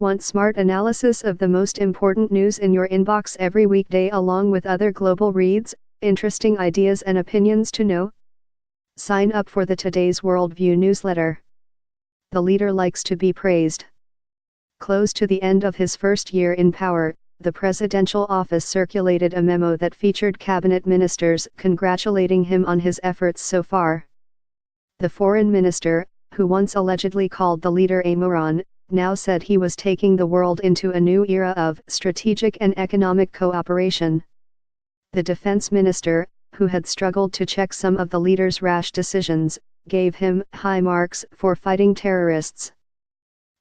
Want smart analysis of the most important news in your inbox every weekday along with other global reads, interesting ideas and opinions to know? Sign up for the Today's Worldview newsletter. The leader likes to be praised. Close to the end of his first year in power, the presidential office circulated a memo that featured cabinet ministers congratulating him on his efforts so far. The foreign minister, who once allegedly called the leader a moron, now said he was taking the world into a new era of strategic and economic cooperation. The defense minister, who had struggled to check some of the leader's rash decisions, gave him high marks for fighting terrorists.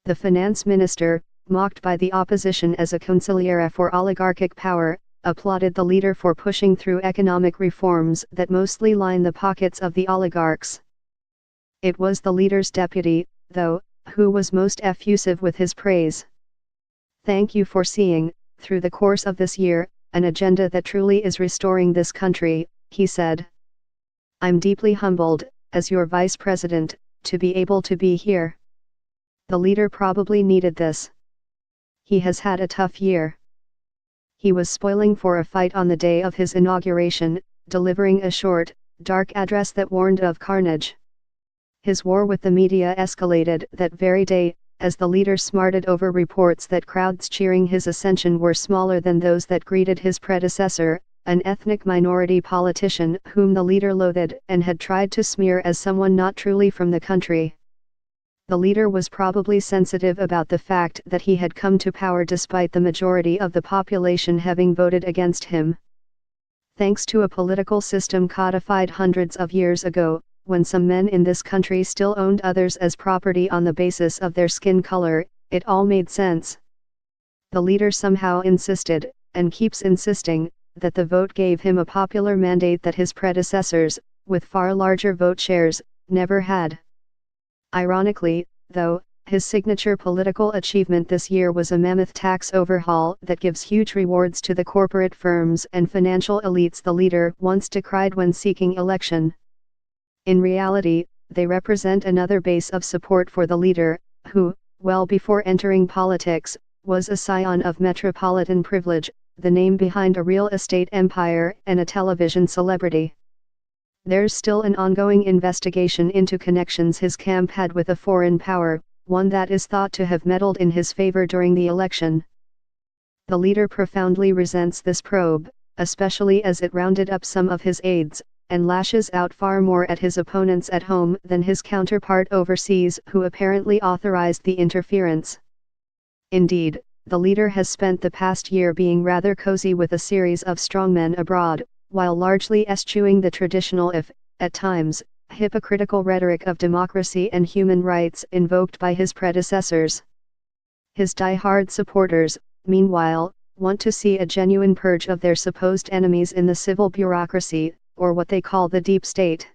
The finance minister, mocked by the opposition as a consigliere for oligarchic power, applauded the leader for pushing through economic reforms that mostly line the pockets of the oligarchs. It was the leader's deputy, though, who was most effusive with his praise. "Thank you for seeing, through the course of this year, an agenda that truly is restoring this country," he said. "I'm deeply humbled, as your vice president, to be able to be here." The leader probably needed this. He has had a tough year. He was spoiling for a fight on the day of his inauguration, delivering a short, dark address that warned of carnage. His war with the media escalated that very day, as the leader smarted over reports that crowds cheering his ascension were smaller than those that greeted his predecessor, an ethnic minority politician whom the leader loathed and had tried to smear as someone not truly from the country. The leader was probably sensitive about the fact that he had come to power despite the majority of the population having voted against him. Thanks to a political system codified hundreds of years ago, when some men in this country still owned others as property on the basis of their skin color, it all made sense. The leader somehow insisted, and keeps insisting, that the vote gave him a popular mandate that his predecessors, with far larger vote shares, never had. Ironically, though, his signature political achievement this year was a mammoth tax overhaul that gives huge rewards to the corporate firms and financial elites the leader once decried when seeking election. In reality, they represent another base of support for the leader, who, well before entering politics, was a scion of metropolitan privilege, the name behind a real estate empire and a television celebrity. There's still an ongoing investigation into connections his camp had with a foreign power, one that is thought to have meddled in his favor during the election. The leader profoundly resents this probe, especially as it rounded up some of his aides, and lashes out far more at his opponents at home than his counterpart overseas, who apparently authorized the interference. Indeed, the leader has spent the past year being rather cozy with a series of strongmen abroad, while largely eschewing the traditional at times, hypocritical rhetoric of democracy and human rights invoked by his predecessors. His die-hard supporters, meanwhile, want to see a genuine purge of their supposed enemies in the civil bureaucracy, or what they call the deep state.